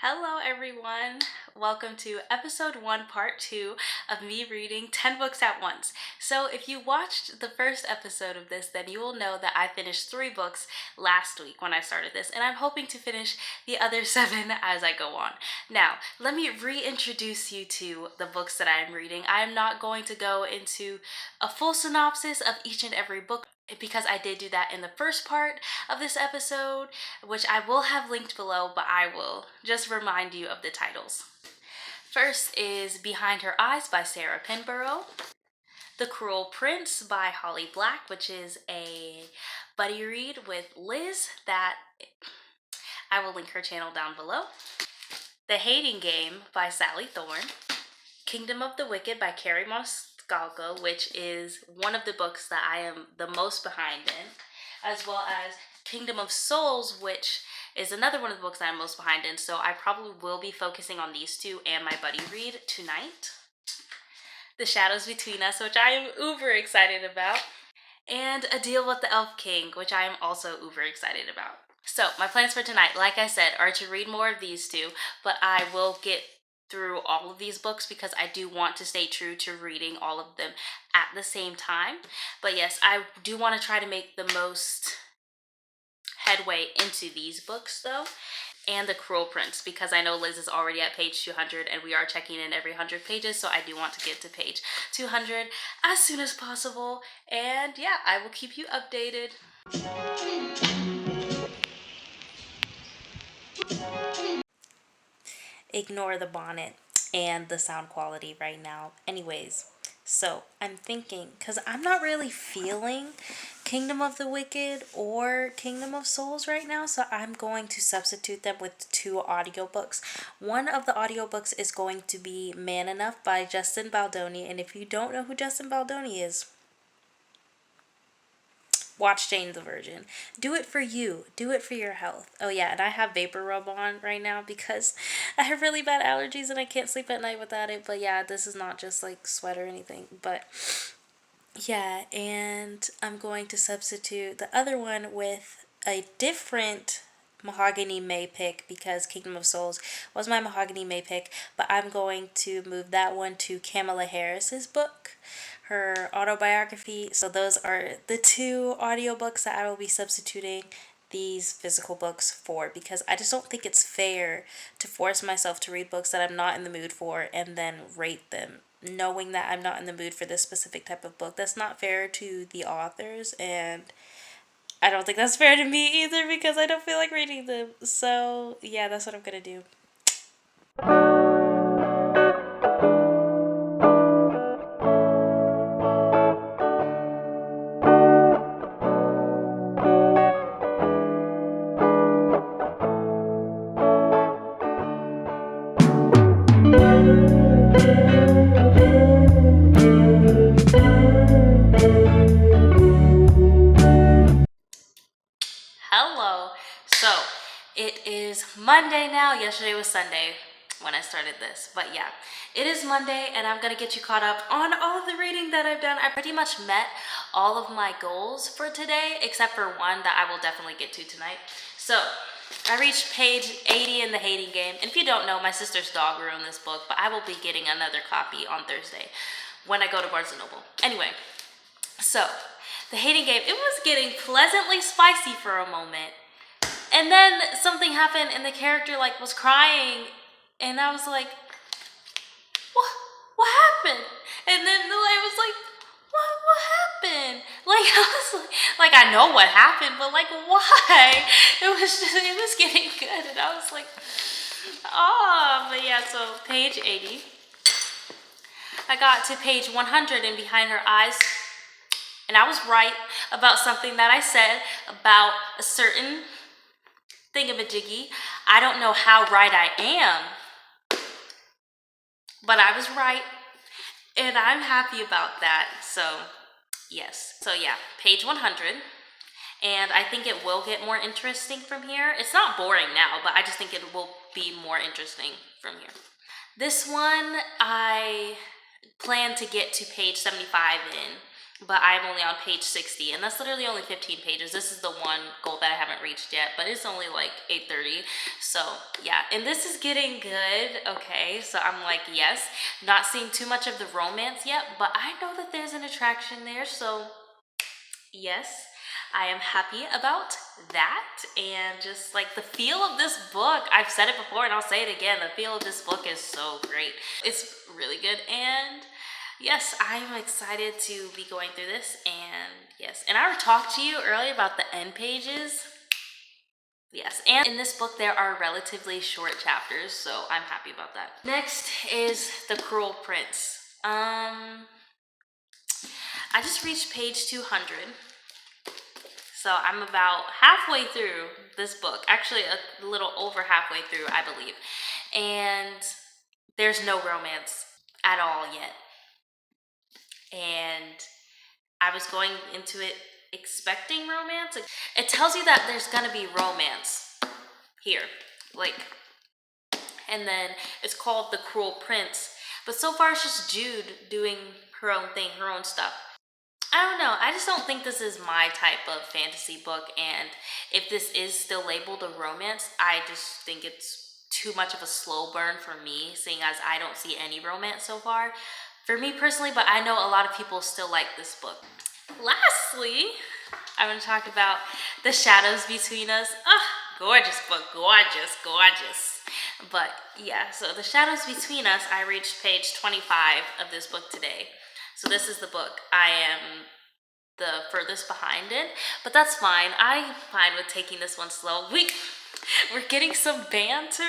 Hello everyone! Welcome to episode 1 part 2 of me reading 10 books at once. So if you watched the first episode of this, then you will know that I finished 3 books last week when I started this, and I'm hoping to finish the other 7 as I go on. Now, let me reintroduce you to the books that I'm reading. I'm not going to go into a full synopsis of each and every book because I did do that in the first part of this episode, which I will have linked below, but I will just remind you of the titles. First is Behind Her Eyes by Sarah Pinborough, The Cruel Prince by Holly Black, which is a buddy read with Liz that I will link her channel down below, The Hating Game by Sally Thorne, Kingdom of the Wicked by Carrie Moscalco, which is one of the books that I am the most behind in, as well as Kingdom of Souls, which is another one of the books that I'm most behind in, so I probably will be focusing on these two and my buddy read tonight. The Shadows Between Us, which I am uber excited about, and A Deal with the Elf King, which I am also uber excited about. So my plans for tonight, like I said, are to read more of these two, but I will get through all of these books because I do want to stay true to reading all of them at the same time. But yes, I do want to try to make the most headway into these books though, and The Cruel Prince, because I know Liz is already at page 200 and we are checking in every 100 pages, so I do want to get to page 200 as soon as possible. And yeah, I will keep you updated. Ignore the bonnet and the sound quality right now. Anyways, so I'm thinking, because I'm not really feeling Kingdom of the Wicked or Kingdom of Souls right now, so I'm going to substitute them with 2 audiobooks. One of the audiobooks is going to be Man Enough by Justin Baldoni, and if you don't know who Justin Baldoni is, watch Jane the Virgin. Do it for you. Do it for your health. Oh yeah, and I have vapor rub on right now because I have really bad allergies and I can't sleep at night without it. But yeah, this is not just like sweat or anything. But yeah, and I'm going to substitute the other one with a different Mahogany May pick because Kingdom of Souls was my Mahogany May pick, but I'm going to move that one to Kamala Harris's book, her autobiography. So those are the 2 audiobooks that I will be substituting these physical books for, because I just don't think it's fair to force myself to read books that I'm not in the mood for and then rate them knowing that I'm not in the mood for this specific type of book. That's not fair to the authors, and I don't think that's fair to me either because I don't feel like reading them. So yeah, that's what I'm gonna do. Hello. So it is Monday now. Yesterday was Sunday when I started this, but yeah, it is Monday and I'm gonna get you caught up on all of the reading that I've done. I pretty much met all of my goals for today except for one that I will definitely get to tonight. So I reached page 80 in The Hating Game, and if you don't know, my sister's dog ruined this book, but I will be getting another copy on Thursday when I go to Barnes & Noble. Anyway, so The Hating Game, it was getting pleasantly spicy for a moment. And then something happened and the character like was crying and I was like, what happened? And then the lady was like, what happened? Like I was like I know what happened, but like why? It was getting good and I was like, oh, but yeah, so page 80. I got to page 100 and Behind Her Eyes. And I was right about something that I said about a certain thingamajiggy. I don't know how right I am, but I was right, and I'm happy about that. So, yes. So yeah, page 100, and I think it will get more interesting from here. It's not boring now, but I just think it will be more interesting from here. This one, I plan to get to page 75 in but I'm only on page 60, and that's literally only 15 pages. This is the one goal that I haven't reached yet, but it's only like 8:30. So yeah, and this is getting good. Okay, so I'm like, yes, not seeing too much of the romance yet, but I know that there's an attraction there, so yes, I am happy about that. And just like the feel of this book, I've said it before and I'll say it again, the feel of this book is so great. It's really good, and yes, I'm excited to be going through this. And yes, and I talked to you earlier about the end pages. Yes, and in this book there are relatively short chapters, so I'm happy about that. Next is The Cruel Prince. I just reached page 200. So I'm about halfway through this book, actually a little over halfway through, I believe. And there's no romance at all yet. And I was going into it expecting romance. It tells you that there's gonna be romance here, like, and then it's called The Cruel Prince. But so far it's just Jude doing her own thing, her own stuff. I don't know. I just don't think this is my type of fantasy book. And if this is still labeled a romance, I just think it's too much of a slow burn for me, seeing as I don't see any romance so far. For me personally, but I know a lot of people still like this book. Lastly, I'm going to talk about The Shadows Between Us. Gorgeous book. Gorgeous, gorgeous. But yeah, so The Shadows Between Us, I reached page 25 of this book today. So this is the book. I am the furthest behind it, but that's fine. I'm fine with taking this one slow. We're getting some banter.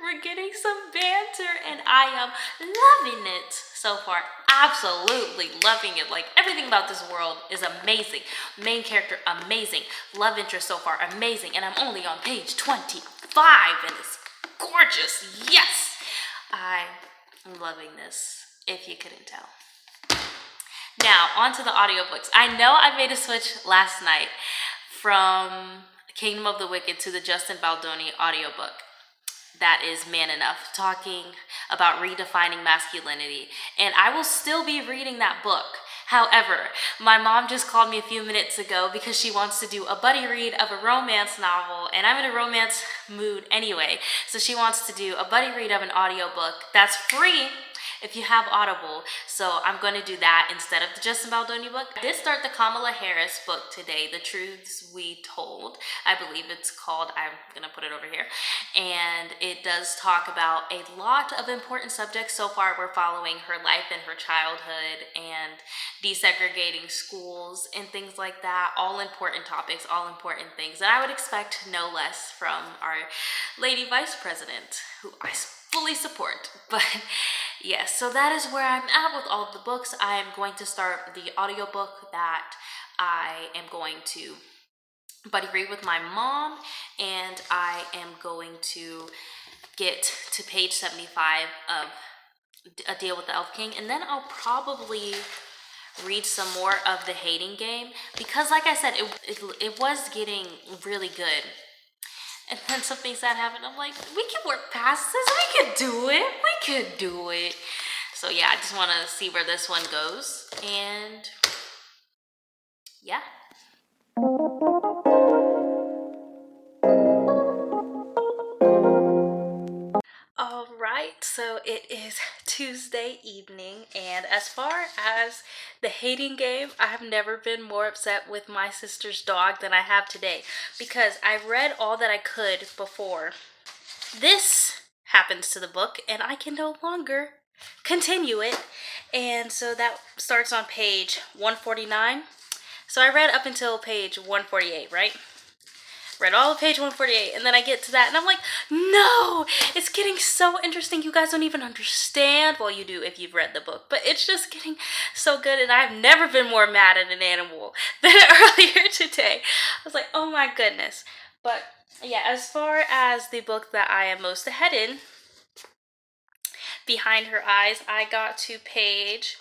We're getting some banter, and I am loving it so far. Absolutely loving it. Like, everything about this world is amazing. Main character, amazing. Love interest so far, amazing. And I'm only on page 25, and it's gorgeous. Yes! I'm loving this, if you couldn't tell. Now, on to the audiobooks. I know I made a switch last night from Kingdom of the Wicked to the Justin Baldoni audiobook. That is Man Enough, talking about redefining masculinity. And I will still be reading that book. However, my mom just called me a few minutes ago because she wants to do a buddy read of a romance novel, and I'm in a romance mood anyway. So she wants to do a buddy read of an audiobook that's free if you have Audible. So I'm going to do that instead of the Justin Baldoni book. I did start the Kamala Harris book today, The Truths We Told. I believe it's called. I'm going to put it over here. And it does talk about a lot of important subjects. So far, we're following her life and her childhood and desegregating schools and things like that. All important topics, all important things that I would expect no less from our Lady Vice President, who I fully support. But yes, so that is where I'm at with all of the books. I am going to start the audiobook that I am going to buddy read with my mom, and I am going to get to page 75 of A Deal with the Elf King, and then I'll probably read some more of The Hating Game, because like I said, it was getting really good. And then something sad happened. I'm like, we can work past this. We could do it. We could do it. So yeah, I just want to see where this one goes. And yeah. All right, so it is Tuesday evening, and as far as The Hating Game, I've never been more upset with my sister's dog than I have today, because I read all that I could before this happens to the book, and I can no longer continue it. And so that starts on page 149. So I read up until page 148, right? Read all of page 148, and then I get to that, and I'm like, no, it's getting so interesting. You guys don't even understand. Well, you do if you've read the book, but it's just getting so good, and I've never been more mad at an animal than earlier today. I was like, oh my goodness. But yeah, as far as the book that I am most ahead in, Behind Her Eyes, I got to page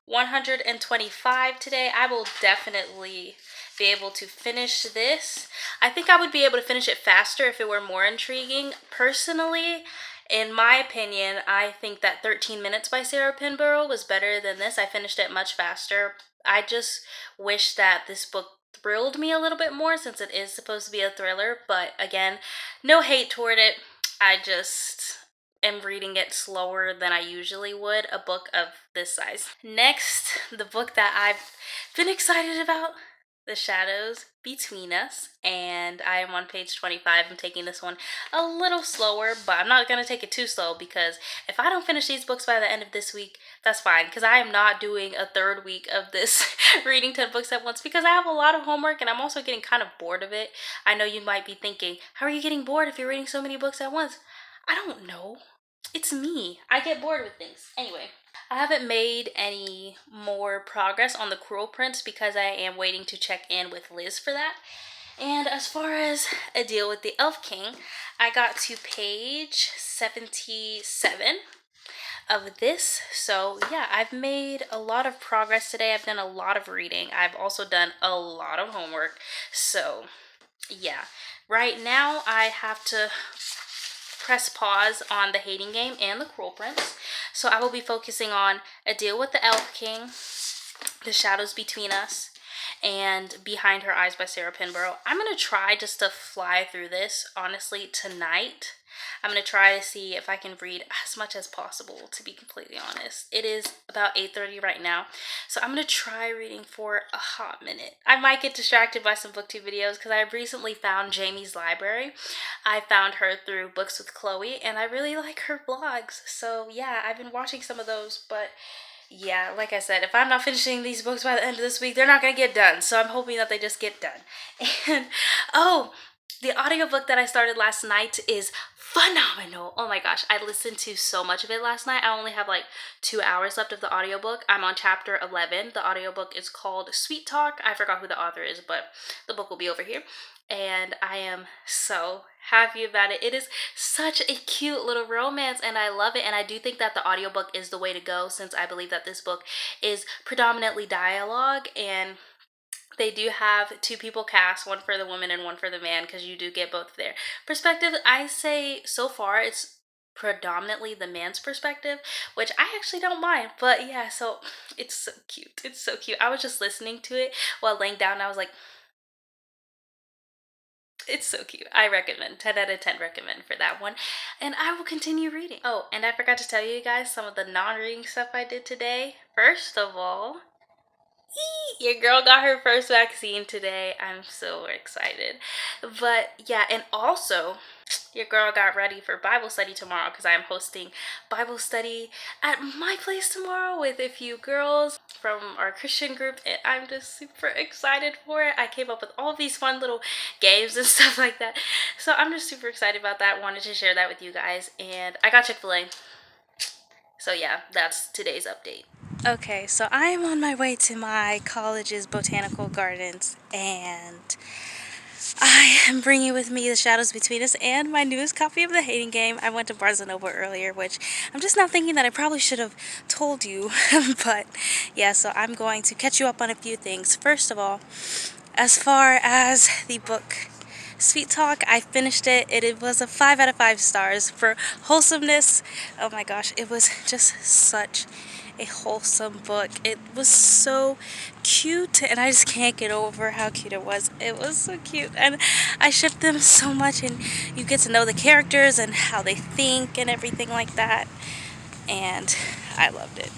125 today. I will definitely be able to finish this. I think I would be able to finish it faster if it were more intriguing. Personally, in my opinion, I think that 13 Minutes by Sarah Pinborough was better than this. I finished it much faster. I just wish that this book thrilled me a little bit more since it is supposed to be a thriller. But again, no hate toward it. I just am reading it slower than I usually would a book of this size. Next, the book that I've been excited about, The Shadows Between Us, and I am on page 25. I'm taking this one a little slower, but I'm not going to take it too slow because if I don't finish these books by the end of this week, that's fine, because I am not doing a third week of this reading 10 books at once because I have a lot of homework and I'm also getting kind of bored of it. I know you might be thinking, how are you getting bored if you're reading so many books at once? I don't know. It's me. I get bored with things. Anyway, I haven't made any more progress on the Cruel Prince because I am waiting to check in with Liz for that. And as far as A Deal with the Elf King, I got to page 77 of this. So yeah, I've made a lot of progress today. I've done a lot of reading. I've also done a lot of homework. So yeah, right now I have to press pause on The Hating Game and The Cruel Prince. So I will be focusing on A Deal with the Elf King, The Shadows Between Us, and Behind Her Eyes by Sarah Pinborough. I'm going to try just to fly through this, honestly, tonight. I'm going to try to see if I can read as much as possible, to be completely honest. It is about 8:30 right now, so I'm going to try reading for a hot minute. I might get distracted by some BookTube videos because I recently found Jamie's library. I found her through Books with Chloe, and I really like her vlogs. So yeah, I've been watching some of those, but yeah, like I said, if I'm not finishing these books by the end of this week, they're not going to get done. So I'm hoping that they just get done. And, oh, the audiobook that I started last night is phenomenal. Oh my gosh, I listened to so much of it last night. I only have like 2 hours left of the audiobook. I'm on chapter 11. The audiobook is called Sweet Talk. I forgot who the author is, but the book will be over here. And I am so happy about it. It is such a cute little romance and I love it, and I do think that the audiobook is the way to go since I believe that this book is predominantly dialogue, and they do have 2 people cast, one for the woman and one for the man, because you do get both their perspectives. I say so far it's predominantly the man's perspective, which I actually don't mind. But yeah, so it's so cute. It's so cute. I was just listening to it while laying down and I was like, it's so cute. I recommend. 10 out of 10 recommend for that one. And I will continue reading. Oh, and I forgot to tell you guys some of the non-reading stuff I did today. First of all, your girl got her first vaccine today. I'm so excited. But yeah, and also your girl got ready for Bible study tomorrow because I'm hosting Bible study at my place tomorrow with a few girls from our Christian group, and I'm just super excited for it. I came up with all these fun little games and stuff like that. So I'm just super excited about that. Wanted to share that with you guys. And I got Chick-fil-A. So yeah, that's today's update. Okay, so I am on my way to my college's botanical gardens, and I am bringing with me The Shadows Between Us and my newest copy of The Hating Game. I went to Barnes & Noble earlier, which I'm just now thinking that I probably should have told you, but yeah, so I'm going to catch you up on a few things. First of all, as far as the book Sweet Talk, I finished it. It was a 5 out of 5 stars for wholesomeness. Oh my gosh, it was just such a wholesome book. It was so cute, and I just can't get over how cute it was. It was so cute, and I shipped them so much, and you get to know the characters and how they think and everything like that, and I loved it.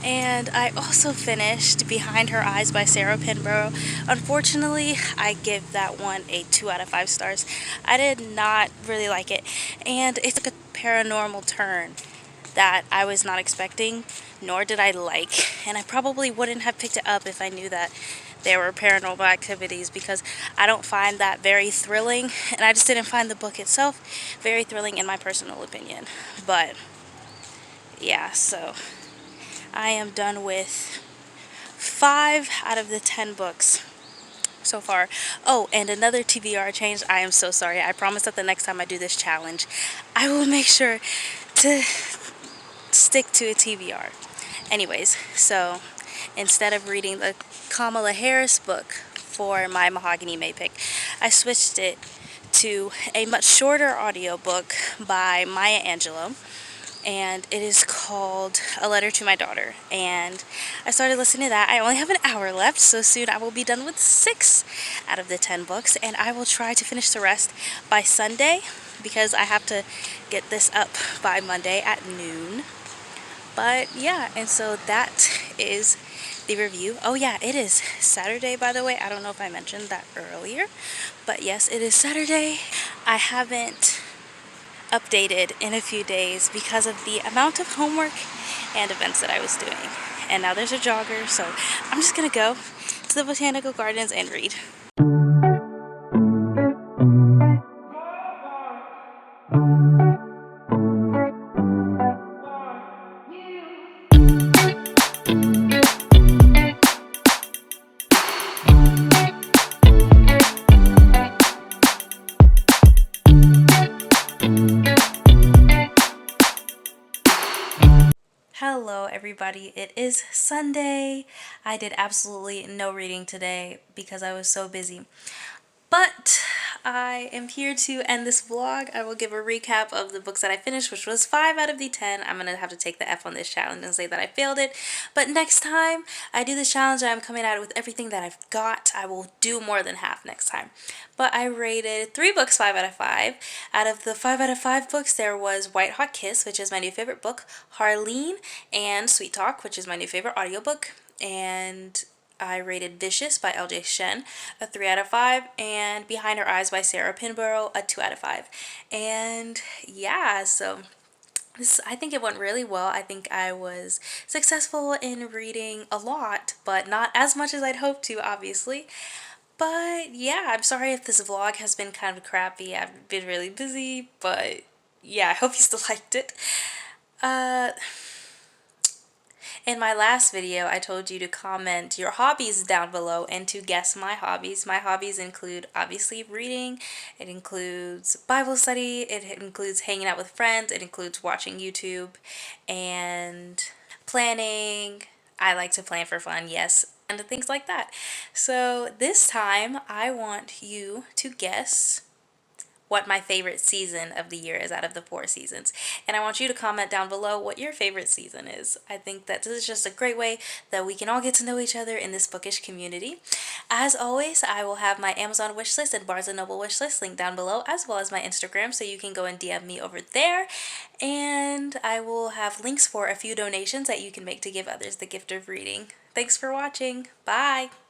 And I also finished Behind Her Eyes by Sarah Pinborough. Unfortunately, I give that one a 2 out of 5 stars. I did not really like it, and it took a paranormal turn that I was not expecting, nor did I like, and I probably wouldn't have picked it up if I knew that there were paranormal activities, because I don't find that very thrilling, and I just didn't find the book itself very thrilling in my personal opinion. But yeah, so I am done with 5 out of the 10 books so far. Oh, and another TBR change. I am so sorry. I promise that the next time I do this challenge, I will make sure to stick to a TBR. Anyways, so instead of reading the Kamala Harris book for my Mahogany May pick, I switched it to a much shorter audiobook by Maya Angelou. and it is called A Letter to My Daughter. And I started listening to that. I only have an hour left, so soon I will be done with 6 out of the 10 books, and I will try to finish the rest by Sunday because I have to get this up by Monday at noon. But yeah, and so that is the review. Oh yeah, it is Saturday, by the way. I don't know if I mentioned that earlier, but yes, it is Saturday. I haven't updated in a few days because of the amount of homework and events that I was doing. And now there's a jogger, so I'm just gonna go to the botanical gardens and read. Hello everybody, it is Sunday. I did absolutely no reading today because I was so busy. But I am here to end this vlog. I will give a recap of the books that I finished, which was 5 out of the 10. I'm going to have to take the F on this challenge and say that I failed it. But next time I do this challenge, I'm coming at it with everything that I've got. I will do more than half next time. But I rated 3 books 5 out of 5. Out of the 5 out of 5 books, there was White Hot Kiss, which is my new favorite book, Harleen, and Sweet Talk, which is my new favorite audiobook, and I rated Vicious by LJ Shen a 3 out of 5, and Behind Her Eyes by Sarah Pinborough a 2 out of 5. And yeah, so I think it went really well. I think I was successful in reading a lot, but not as much as I'd hoped to, obviously. But yeah, I'm sorry if this vlog has been kind of crappy. I've been really busy, but yeah, I hope you still liked it. In my last video, I told you to comment your hobbies down below and to guess my hobbies. My hobbies include, obviously, reading. It includes Bible study. It includes hanging out with friends. It includes watching YouTube and planning. I like to plan for fun, yes, and things like that. So this time, I want you to guess what my favorite season of the year is out of the 4 seasons. And I want you to comment down below what your favorite season is. I think that this is just a great way that we can all get to know each other in this bookish community. As always, I will have my Amazon wishlist and Barnes & Noble wishlist linked down below, as well as my Instagram, so you can go and DM me over there. And I will have links for a few donations that you can make to give others the gift of reading. Thanks for watching. Bye!